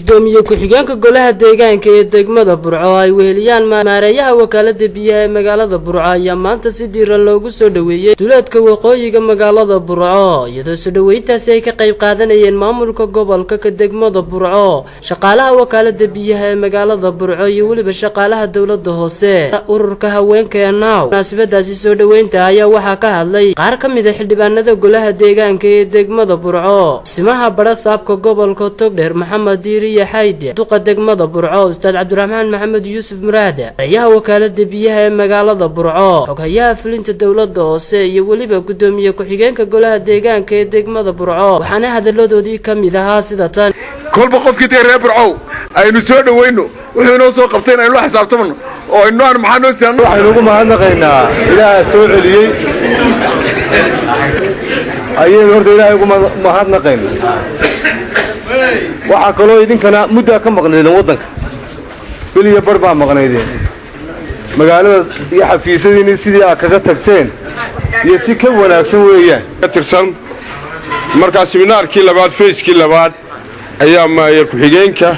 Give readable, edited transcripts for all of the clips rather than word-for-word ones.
gudoomiye ku-xigeenka golaha deegaanka ee degmada Burco ay weheliyaan maareeyaha wakaalada biyaha ee magaalada Burco ayaa maanta si diiran loogu soo dhaweeyay duleedka waqooyiga magaalada Burco iyadoo soo dhaweyntaasi ay ka qayb qaadanayeen maamulka gobolka ka degmada Burco shaqaalaha wakaalada biyaha ee magaalada Burco iyo waliba shaqaalaha dawladda hoose ururka haweenka ee naaw munaasabadaasi soo dhaweynta ayaa waxaa ka hadlay qaar ka mid ah xildhibaanada golaha deegaanka ee degmada Burco simaha barasaabka gobolka Togdheer Maxamed diiriye xayde duqa degmada Burco ustaad Cabdiraxmaan Maxamed Yuusuf Muraade rayaha wakaalada biyaha ee magaalada Burco xogayaha fulinta dawladda hoose iyo waliba gudoomiye ku-xigeenka golaha deegaanka ee degmada Burco waxaana hadaladoodii ka mid ahaa sida tan kolba qofkii reer Burco aynu soo dhaweyno wuxuu inoo soo qabteen aynu la xisaabtamno oo inoo aan maxaa noo istaan waxaynu ugu mahadnaqaynaa ilaaha soo celiyay ayaynu horta ilaahay ugu mahadnaqaynaa waxaa kaloo idinkana muddaa ka maqnaydeen waddanka bil iyo bar baa maqnaydeen magaalada iyo xafiisyadiinii sidii aad kaga tagteen iyo si ka wanaagsan weeyaan tirsan markaa siminaarkii labaad fayskii labaad ayaa maayor ku-xigeenka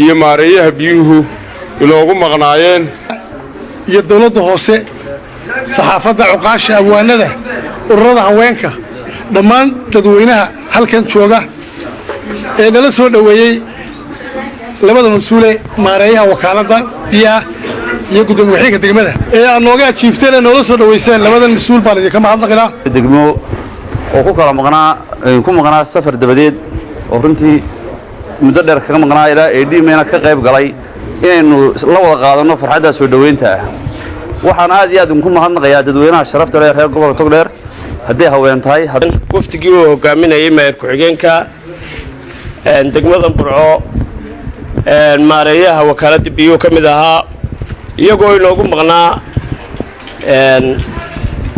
iyo maareeyaha biyuhu inoogu maqnaayeen iyo dawladda hoose saxaafadda cuqaasha abwaanada ururada haweenka dhammaan dadweynaha halkan jooga ee nala soo dhaweeyey labada mas-uule maareeyaha wakaaladda biyaha iyo gudoomiye ku-xigeenka degmada ee aad nooga ajiibteen ee noola soo dhaweyseen labadan mas-uul baan idinka mahadnaqinaa degmo oo ku maqnaa safar dabadeed oo runtii muddo dheer kaga maqnaa ilaa eedhiimayna ka qayb galay inaynu la wada qaadanno farxadda soo dhaweynta ah waxaan aad iyo aad ugu mahadnaqayaa dadweynaha sharafta leh reer gobolka Togdheer hadday haween tahay waftigii uu hogaaminayay maayir ku-xigeenka degmada Burco maareeyaha wakaalada biyuhu ka mid ahaa iyagoo inoogu maqnaa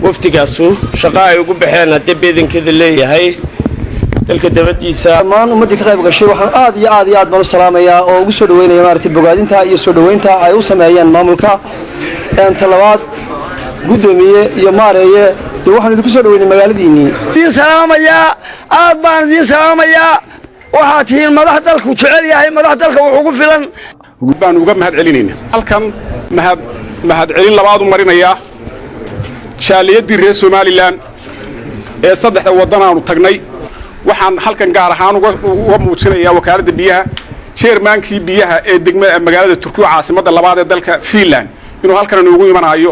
waftigaasu shaqo ay ugu baxeen haddii beedankeeda leeyahay dalka dabadiisa dhammaan ummadii ka qayb gashay waxaan aad iyo aad baan u salaamayaa oo ugu soo dhaweynaya maaragtay bogaadinta iyo soo dhaweynta ay u sameeyeen maamulka talabaad gudoomiye iyo maareeye waxaan idinku soo dhaweynay magaaladiinii idin salaamayaa aad baan idin salaamayaa waxaad tihiin madax dalku jecel yahay madax dalka wuxuu ku filan baan uga mahad celinayna halkan mahad celin labaad u marinayaa jaaliyadii reer Soomaaliland ee saddexda wadan aanu tagnay waxaan halkan gaar ahaan uga muujinayaa wakaalada biyaha chairmankii biyaha ee degmada magaalada Turkiga caasimadda labaad ee dalka Finland inuu halkan ugu imanayo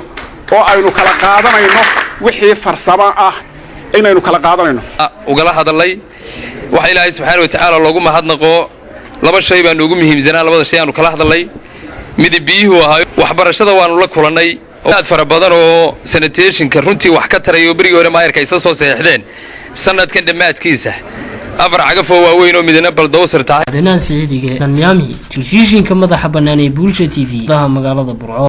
oo aynu kala qaadanayno wixii farsamo ah inaynu kala qaadanayno ugala hadalay waxa Ilaahay subxaanahu wa ta'aala loogu mahadnaqo laba shay baan ugu muhiimsanaa labada shay aanu kala hadalay mid biyuhu ahaa waxbarashada waanu la kulanay aad fara badan oo sanitationka runtii wax ka tarayo bariga hore maayirka ay soo saxeexdeen sanadkan dhamaadkiisa afar cagaf oo waaweyn oo midna baldoosar tahay Adnaan Saciidige Miami telefishinka madaxa bannaan ee Bulsha TV magaalada Burco.